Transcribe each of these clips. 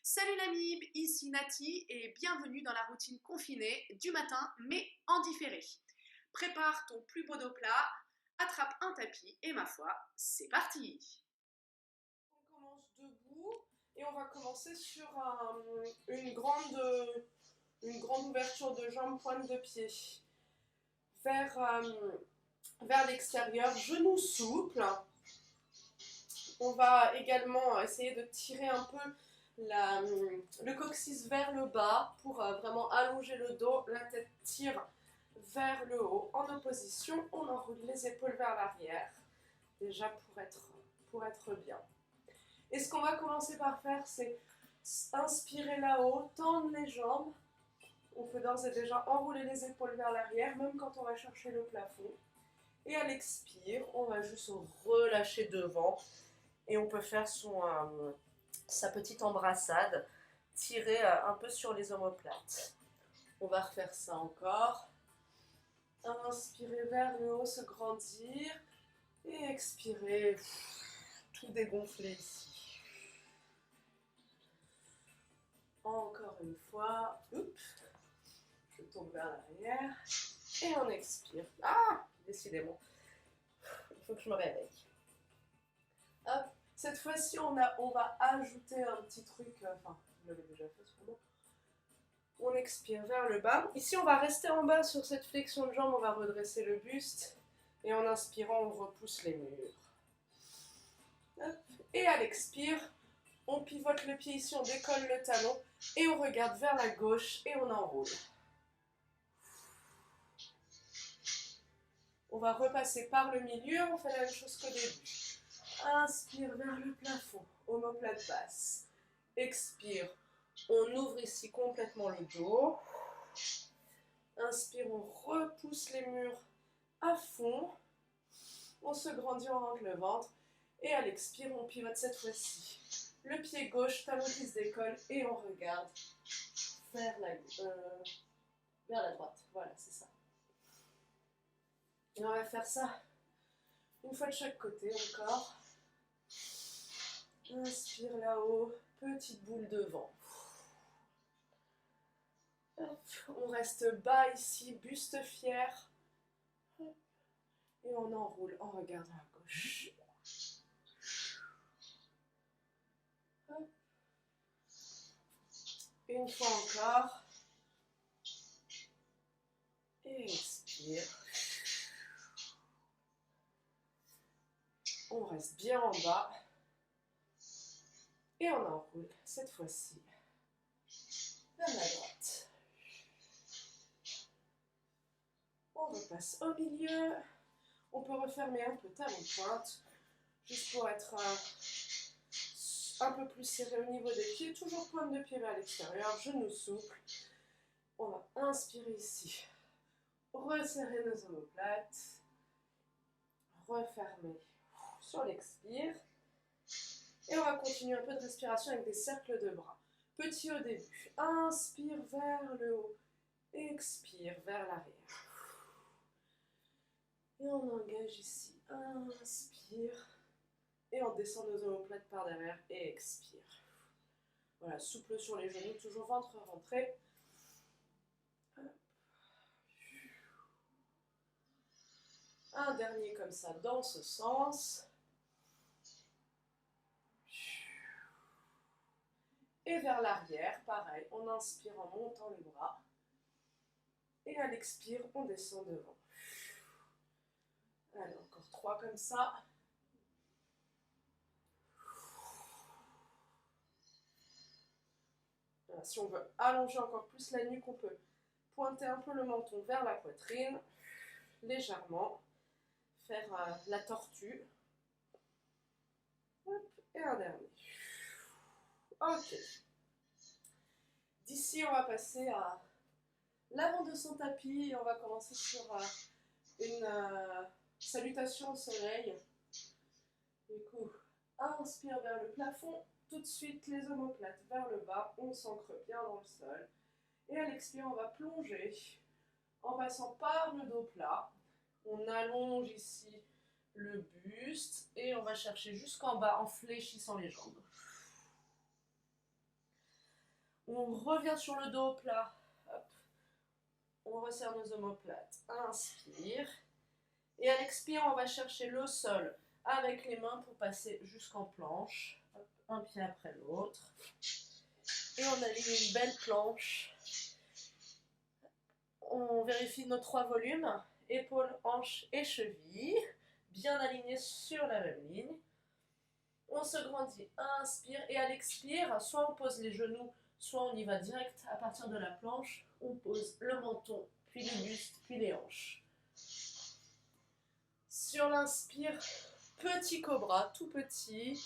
Salut la MIB, ici Nati et bienvenue dans la routine confinée du matin mais en différé. Prépare ton plus beau dos plat, attrape un tapis et ma foi, c'est parti. On commence debout et on va commencer sur une grande ouverture de jambes, pointe de pied vers, vers l'extérieur, genoux souples. On va également essayer de tirer un peu le coccyx vers le bas pour vraiment allonger le dos. La tête tire vers le haut. En opposition, on enroule les épaules vers l'arrière, déjà pour être bien. Et ce qu'on va commencer par faire, c'est inspirer là-haut, tendre les jambes. On peut d'ores et déjà enrouler les épaules vers l'arrière, même quand on va chercher le plafond. Et à l'expire, on va juste relâcher devant. Et on peut faire sa petite embrassade, tirer un peu sur les omoplates. On va refaire ça encore. Inspirer vers le haut, se grandir. Et expirer, tout dégonfler ici. Encore une fois. Oups. Je tombe vers l'arrière. Et on expire. Ah, décidément. Il faut que je me réveille. Hop. Cette fois-ci, on va ajouter un petit truc. Enfin, je l'avais déjà fait sûrement. On expire vers le bas. Ici, on va rester en bas sur cette flexion de jambe. On va redresser le buste. Et en inspirant, on repousse les murs. Hop. Et à l'expire, on pivote le pied ici, on décolle le talon. Et on regarde vers la gauche et on enroule. On va repasser par le milieu, on fait la même chose qu'au début. Inspire vers le plafond, omoplate basse. Expire, on ouvre ici complètement le dos. Inspire, on repousse les murs à fond. On se grandit, on rentre le ventre. Et à l'expire, on pivote cette fois-ci. Le pied gauche, talon qui se décolle et on regarde vers la droite. Voilà, c'est ça. Et on va faire ça une fois de chaque côté encore. Inspire là-haut, petite boule de vent. On reste bas ici, buste fier. Et on enroule en regardant à gauche. Une fois encore. Et expire. On reste bien en bas. Et on enroule cette fois-ci vers la droite. On repasse au milieu. On peut refermer un peu talon-pointe, juste pour être un peu plus serré au niveau des pieds. Toujours pointe de pied vers l'extérieur, genoux souples. On va inspirer ici. Resserrer nos omoplates. Refermer sur l'expire. Et on va continuer un peu de respiration avec des cercles de bras. Petit au début. Inspire vers le haut. Expire vers l'arrière. Et on engage ici. Inspire. Et on descend nos omoplates par derrière. Et expire. Voilà, souple sur les genoux. Toujours ventre rentré. Un dernier comme ça dans ce sens. Et vers l'arrière, pareil, on inspire en montant les bras. Et à l'expire, on descend devant. Allez, encore 3 comme ça. Voilà, si on veut allonger encore plus la nuque, on peut pointer un peu le menton vers la poitrine, légèrement. Faire la tortue. Hop, et un dernier. Ok. D'ici, on va passer à l'avant de son tapis et on va commencer sur une salutation au soleil. Du coup, inspire vers le plafond, tout de suite les omoplates vers le bas, on s'ancre bien dans le sol. Et à l'expire, on va plonger en passant par le dos plat. On allonge ici le buste et on va chercher jusqu'en bas en fléchissant les jambes. On revient sur le dos plat. Hop. On resserre nos omoplates. Inspire. Et à l'expire, on va chercher le sol avec les mains pour passer jusqu'en planche. Hop. Un pied après l'autre. Et on aligne une belle planche. On vérifie nos 3 volumes. Épaules, hanches et chevilles. Bien alignés sur la même ligne. On se grandit. Inspire. Et à l'expire, soit on pose les genoux, soit on y va direct à partir de la planche. On pose le menton, puis le buste, puis les hanches. Sur l'inspire, petit cobra, tout petit.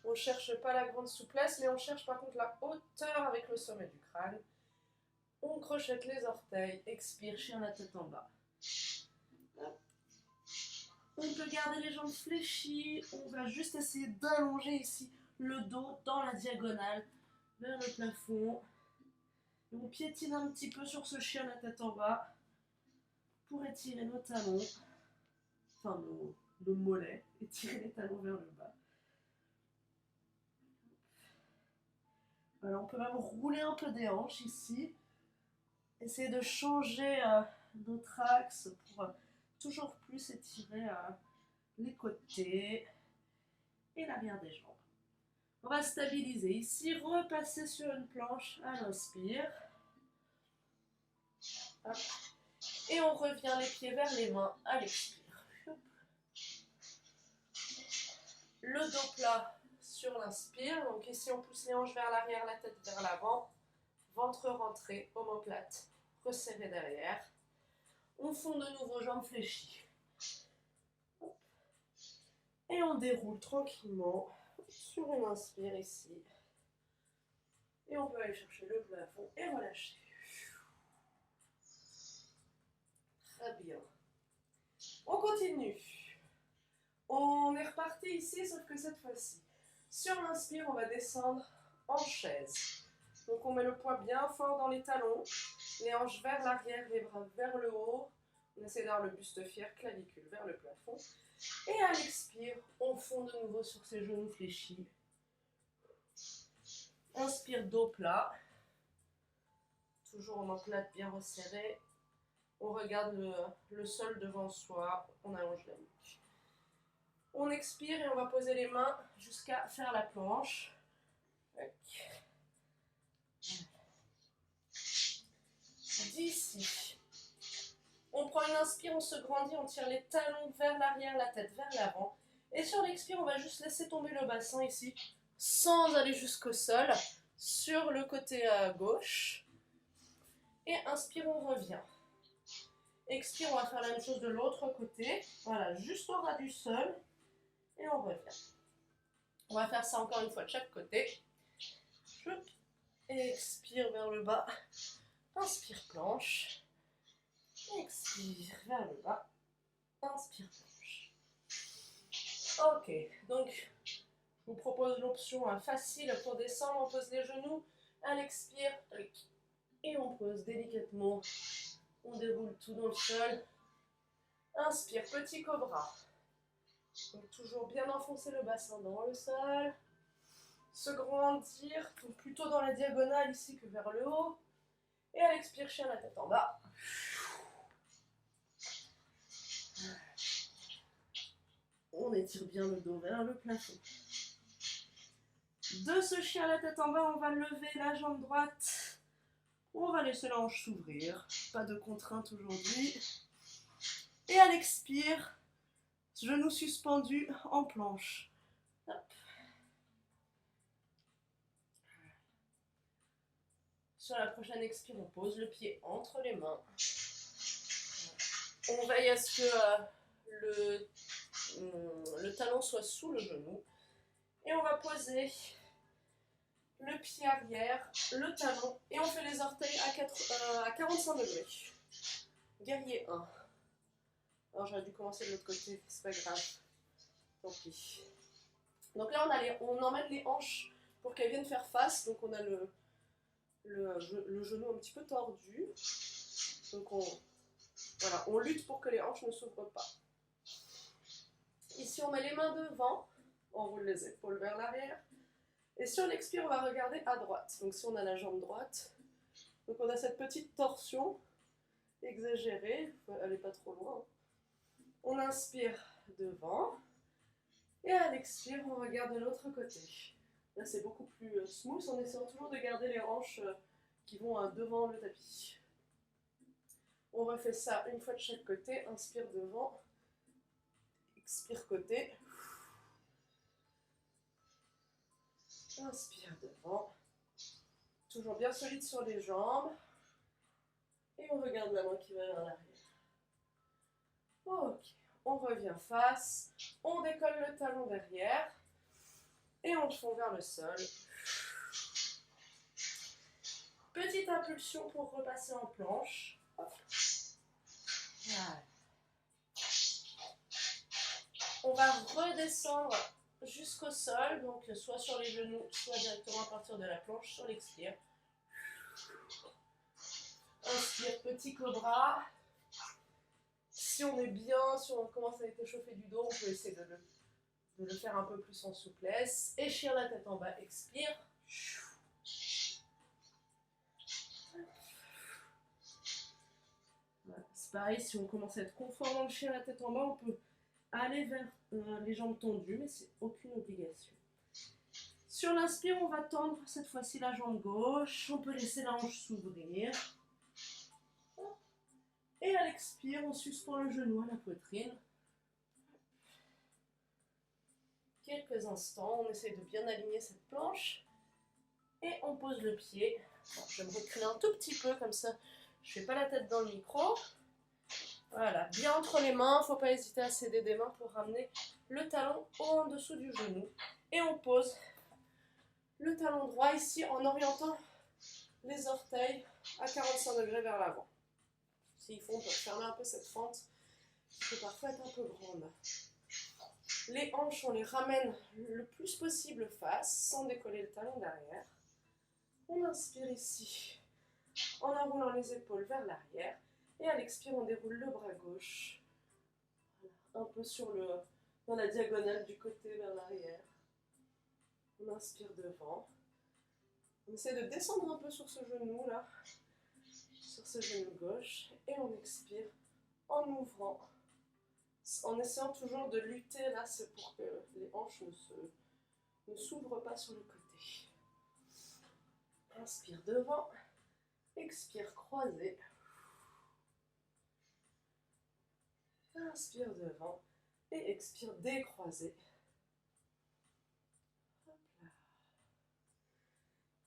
On ne cherche pas la grande souplesse, mais on cherche par contre la hauteur avec le sommet du crâne. On crochette les orteils. Expire, chien la tête en bas. On peut garder les jambes fléchies. On va juste essayer d'allonger ici le dos dans la diagonale vers le plafond. Et on piétine un petit peu sur ce chien la tête en bas pour étirer nos talons, enfin nos mollets, étirer les talons vers le bas. Voilà, on peut même rouler un peu des hanches ici. Essayer de changer notre axe pour toujours plus étirer les côtés et l'arrière des jambes. On va stabiliser ici, repasser sur une planche à l'inspire. Hop. Et on revient les pieds vers les mains à l'expire. Le dos plat sur l'inspire. Donc ici on pousse les hanches vers l'arrière, la tête vers l'avant. Ventre rentré, omoplate resserré derrière. On fond de nouveau jambes fléchies. Et on déroule tranquillement sur une inspire ici. Et on peut aller chercher le plafond et relâcher. Très bien. On continue. On est reparti ici, sauf que cette fois-ci, sur l'inspire, on va descendre en chaise. Donc on met le poids bien fort dans les talons, les hanches vers l'arrière, les bras vers le haut. On essaie d'avoir le buste fier, clavicule vers le plafond. Et à l'expire, on fond de nouveau sur ses genoux fléchis. Inspire, dos plat. Toujours omoplate bien resserrée. On regarde le sol devant soi, on allonge la nuque. On expire et on va poser les mains jusqu'à faire la planche. D'ici, on prend une inspire, on se grandit, on tire les talons vers l'arrière, la tête vers l'avant. Et sur l'expire, on va juste laisser tomber le bassin ici, sans aller jusqu'au sol, sur le côté gauche. Et inspire, on revient. Expire, on va faire la même chose de l'autre côté. Voilà, juste au ras du sol. Et on revient. On va faire ça encore une fois de chaque côté. Expire vers le bas. Inspire, planche. Expire vers le bas. Inspire, planche. Ok, donc je vous propose l'option facile pour descendre. On pose les genoux à l'expire. Et on pose délicatement. On déroule tout dans le sol. Inspire, petit cobra. Donc toujours bien enfoncer le bassin dans le sol. Se grandir, donc plutôt dans la diagonale ici que vers le haut. Et à l'expire, chien la tête en bas. On étire bien le dos vers le plafond. De ce chien à la tête en bas, on va lever la jambe droite. On va laisser la hanche s'ouvrir. Pas de contrainte aujourd'hui. Et à l'expire, genou suspendu en planche. Hop. Sur la prochaine expire, on pose le pied entre les mains. On veille à ce que le talon soit sous le genou. Et on va poser le pied arrière, le talon, et on fait les orteils à 45 degrés. Guerrier 1. Alors j'aurais dû commencer de l'autre côté, c'est pas grave. Tant pis. Donc là on emmène les hanches pour qu'elles viennent faire face. Donc on a le genou un petit peu tordu. Donc on lutte pour que les hanches ne s'ouvrent pas. Ici on met les mains devant, on roule les épaules vers l'arrière. Et sur l'expire, on va regarder à droite. Donc si on a la jambe droite, donc on a cette petite torsion exagérée, elle n'est pas trop loin. On inspire devant, et à l'expire, on regarde de l'autre côté. Là, c'est beaucoup plus smooth, en essayant toujours de garder les hanches qui vont devant le tapis. On refait ça une fois de chaque côté, inspire devant, expire côté. Inspire devant, toujours bien solide sur les jambes, et on regarde la main qui va vers l'arrière. Ok, on revient face, on décolle le talon derrière, et on fond vers le sol. Petite impulsion pour repasser en planche. Voilà. On va redescendre jusqu'au sol, donc soit sur les genoux, soit directement à partir de la planche sur l'expire. Inspire, petit cobra. Si on est bien, si on commence à être échauffé du dos, on peut essayer de le faire un peu plus en souplesse. Échire la tête en bas, expire. Voilà. C'est pareil, si on commence à être confort dans le chien la tête en bas, on peut aller vers les jambes tendues, mais c'est aucune obligation. Sur l'inspire, on va tendre cette fois-ci la jambe gauche. On peut laisser la hanche s'ouvrir. Et à l'expire, on suspend le genou à la poitrine. Quelques instants, on essaie de bien aligner cette planche. Et on pose le pied. Bon, je vais me reculer un tout petit peu, comme ça je ne fais pas la tête dans le micro. Voilà, bien entre les mains, il ne faut pas hésiter à céder des mains pour ramener le talon en dessous du genou. Et on pose le talon droit ici en orientant les orteils à 45 degrés vers l'avant. S'il faut, on peut fermer un peu cette fente qui peut parfois être un peu grande. Les hanches, on les ramène le plus possible face sans décoller le talon derrière. On inspire ici en enroulant les épaules vers l'arrière. Et à l'expire, on déroule le bras gauche. Un peu dans la diagonale du côté vers l'arrière. On inspire devant. On essaie de descendre un peu sur ce genou là. Sur ce genou gauche. Et on expire en ouvrant. En essayant toujours de lutter là, c'est pour que les hanches ne s'ouvrent pas sur le côté. Inspire devant. Expire croisé. Inspire devant et expire décroisé. Hop là.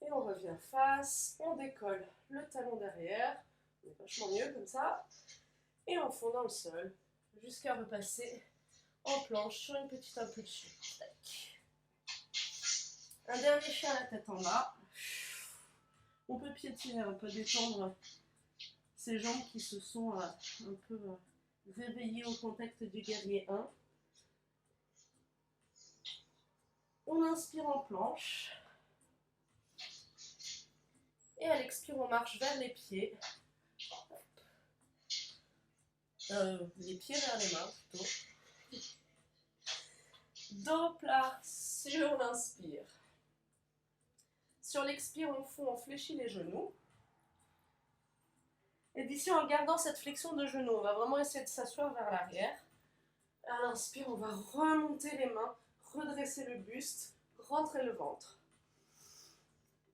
Et on revient face, on décolle le talon derrière, c'est vachement mieux comme ça, et on fond dans le sol jusqu'à repasser en planche sur une petite impulsion. Tac. Un dernier chien à la tête en bas. On peut piétiner, on peut détendre ces jambes qui se sont un peu réveillées au contact du guerrier 1. On inspire en planche. Et à l'expire, on marche vers les pieds. Les pieds vers les mains plutôt. Dos plat sur l'inspire. Sur l'expire, on fond, on fléchit les genoux. Et d'ici, en gardant cette flexion de genoux, on va vraiment essayer de s'asseoir vers l'arrière. À l'inspire, on va remonter les mains, redresser le buste, rentrer le ventre.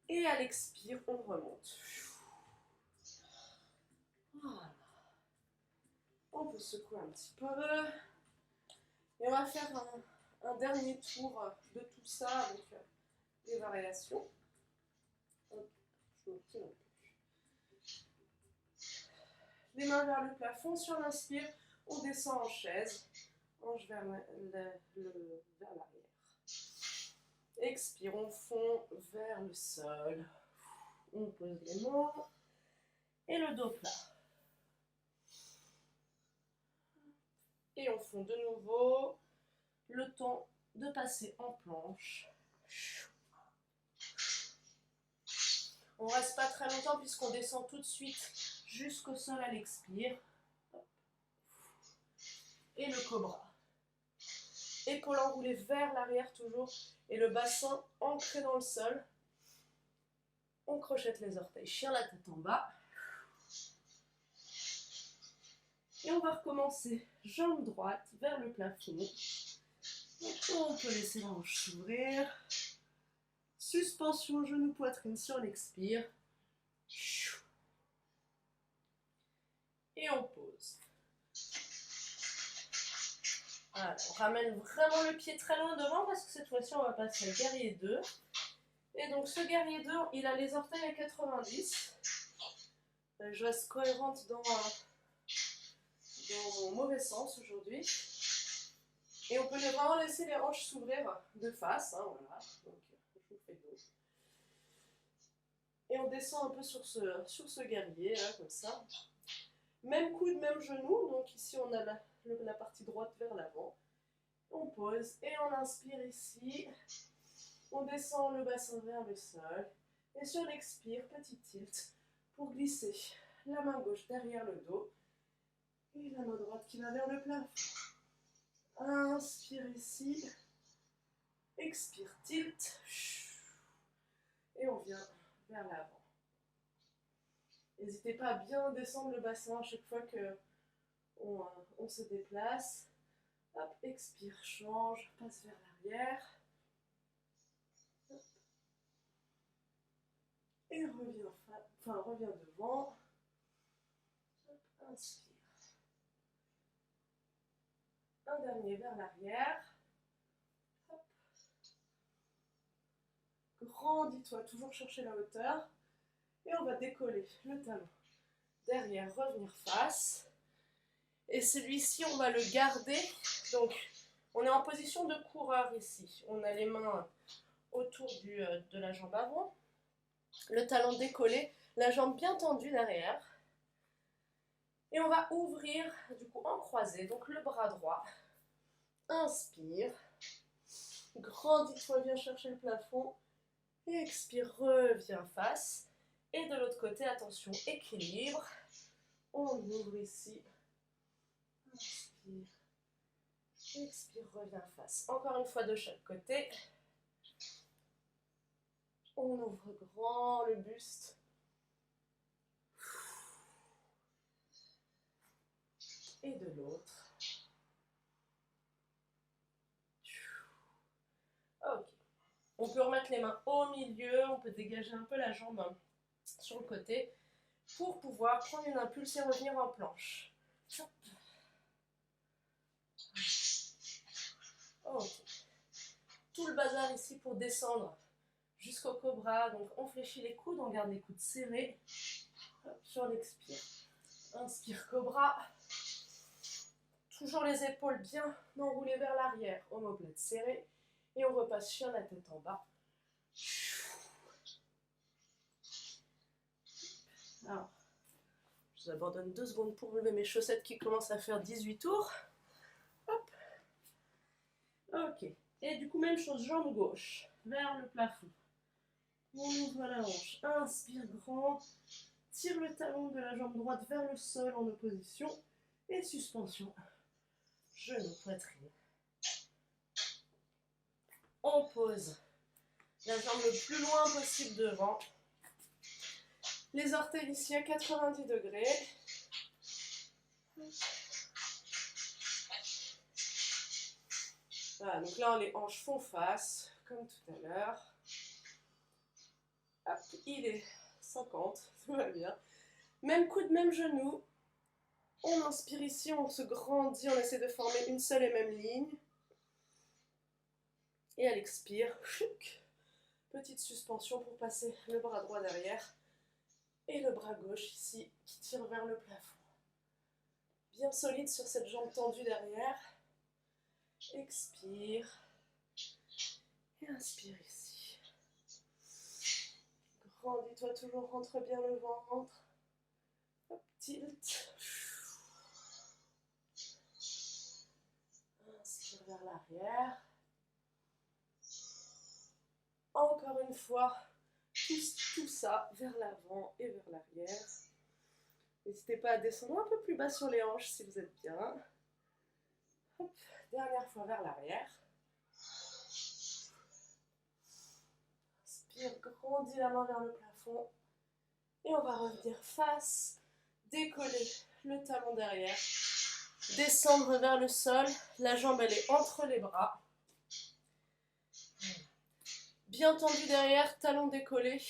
Et à l'expire, on remonte. Voilà. On peut secouer un petit peu. Et on va faire un dernier tour de tout ça avec les variations. Je me recule un peu. Les mains vers le plafond. Sur l'inspire, on descend en chaise. Hanche vers l'arrière. Expire, on fond vers le sol. On pose les mains. Et le dos plat. Et on fond de nouveau. Le temps de passer en planche. On ne reste pas très longtemps puisqu'on descend tout de suite jusqu'au sol à l'expire. Et le cobra. Épaules enroulées vers l'arrière toujours. Et le bassin ancré dans le sol. On crochette les orteils, chien la tête en bas. Et on va recommencer. Jambe droite vers le plafond. On peut laisser la hanche s'ouvrir. Suspension genou poitrine sur l'expire. Et on pose. Voilà, on ramène vraiment le pied très loin devant parce que cette fois-ci on va passer au guerrier 2. Et donc ce guerrier 2, il a les orteils à 90. Je reste cohérente dans mon mauvais sens aujourd'hui. Et on peut vraiment laisser les hanches s'ouvrir de face. Hein, voilà. Donc je vous fais dos. Et on descend un peu sur ce guerrier, là, comme ça. Même coude, même genou. Donc ici on a la partie droite vers l'avant. On pose et on inspire ici. On descend le bassin vers le sol. Et sur l'expire, petit tilt pour glisser la main gauche derrière le dos. Et la main droite qui va vers le plafond. Inspire ici. Expire, tilt. Et on vient vers l'avant. N'hésitez pas à bien descendre le bassin à chaque fois qu'on se déplace. Hop, expire, change, passe vers l'arrière. Et reviens devant. Hop, inspire. Un dernier vers l'arrière. Grandis-toi, toujours chercher la hauteur. Et on va décoller le talon. Derrière, revenir face. Et celui-ci, on va le garder. Donc, on est en position de coureur ici. On a les mains autour de la jambe avant. Le talon décollé, la jambe bien tendue derrière. Et on va ouvrir, du coup, en croisé. Donc, le bras droit. Inspire. Grandis-toi, viens chercher le plafond. Et expire, reviens face. Et de l'autre côté, attention, équilibre. On ouvre ici. Inspire. Expire, reviens face. Encore une fois de chaque côté. On ouvre grand le buste. Et de l'autre. Ok. On peut remettre les mains au milieu. On peut dégager un peu la jambe sur le côté pour pouvoir prendre une impulse et revenir en planche. Hop. Ok. Tout le bazar ici pour descendre jusqu'au cobra. Donc on fléchit les coudes, on garde les coudes serrés. Hop, sur l'expire. Inspire cobra. Toujours les épaules bien enroulées vers l'arrière. Omoplate serrée. Et on repasse chien la tête en bas. Alors, je vous abandonne 2 secondes pour lever mes chaussettes qui commencent à faire 18 tours. Hop. Ok. Et du coup, même chose, jambe gauche vers le plafond. On ouvre la hanche. Inspire grand. Tire le talon de la jambe droite vers le sol en opposition. Et suspension. Genou, poitrine. On pose la jambe le plus loin possible devant. Les orteils ici à 90 degrés. Voilà, donc là les hanches font face, comme tout à l'heure. Hop, il est 50, tout va bien. Même coude, même genou. On inspire ici, on se grandit, on essaie de former une seule et même ligne. Et à l'expire, petite suspension pour passer le bras droit derrière. Et le bras gauche ici qui tire vers le plafond. Bien solide sur cette jambe tendue derrière. Expire. Et inspire ici. Grandis-toi toujours, rentre bien le ventre. Hop, tilt. Inspire vers l'arrière. Encore une fois, tout ça vers l'avant et vers l'arrière. N'hésitez pas à descendre un peu plus bas sur les hanches si vous êtes bien. Hop, dernière fois vers l'arrière. Inspire, grandis la main vers le plafond. Et on va revenir face, décoller le talon derrière, descendre vers le sol. La jambe, elle est entre les bras. Bien tendu derrière, talon décollé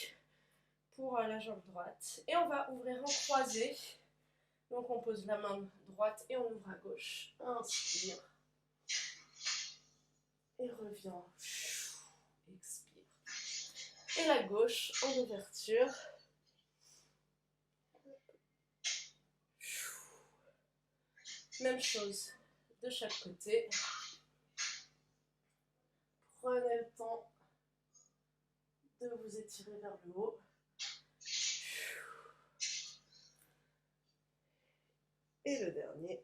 pour la jambe droite. Et on va ouvrir en croisé. Donc on pose la main droite et on ouvre à gauche. Inspire. Et reviens. Expire. Et la gauche en ouverture. Même chose de chaque côté. Prenez le temps de vous étirer vers le haut. Et le dernier.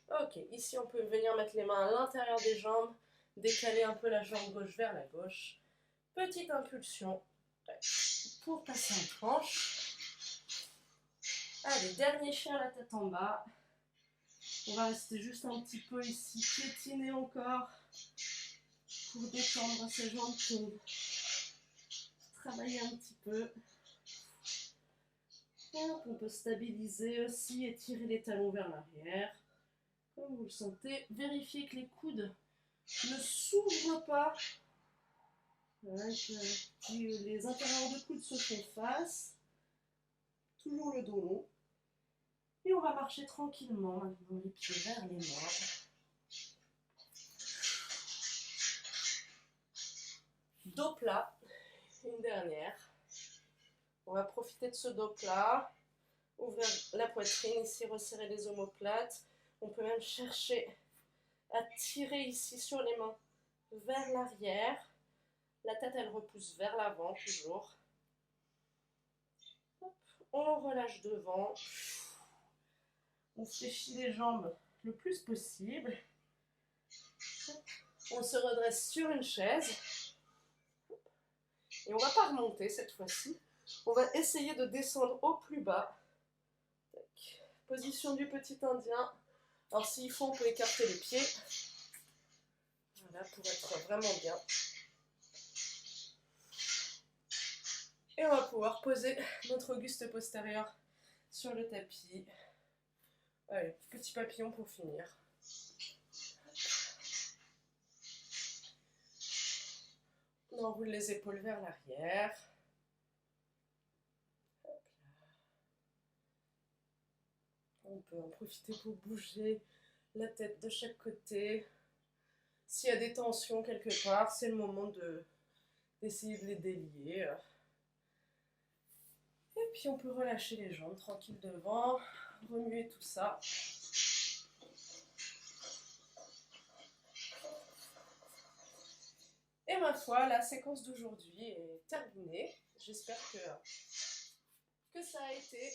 Ok, ici on peut venir mettre les mains à l'intérieur des jambes, décaler un peu la jambe gauche vers la gauche. Petite impulsion pour passer en planche. Allez, dernier chien à la tête en bas. On va rester juste un petit peu ici, piétiner encore pour détendre ces jambes, pour travailler un petit peu. Hop, on peut stabiliser aussi, étirer les talons vers l'arrière. Comme vous le sentez, vérifiez que les coudes ne s'ouvrent pas. Voilà, que les intérieurs de coudes se font face. Toujours le dos long. Et on va marcher tranquillement maintenant, les pieds vers les mains. Dos plat, une dernière. On va profiter de ce dos plat. Ouvrir la poitrine ici, resserrer les omoplates. On peut même chercher à tirer ici sur les mains vers l'arrière. La tête, elle repousse vers l'avant, toujours. Hop, on relâche devant. On fléchit les jambes le plus possible. On se redresse sur une chaise. Et on ne va pas remonter cette fois-ci. On va essayer de descendre au plus bas. Position du petit indien. Alors s'il faut, on peut écarter les pieds. Voilà, pour être vraiment bien. Et on va pouvoir poser notre auguste postérieur sur le tapis. Allez, petit papillon pour finir. On enroule les épaules vers l'arrière. On peut en profiter pour bouger la tête de chaque côté. S'il y a des tensions quelque part, c'est le moment d'essayer de les délier. Et puis on peut relâcher les jambes tranquille devant, remuer tout ça. Et ma foi, la séquence d'aujourd'hui est terminée. J'espère que ça a été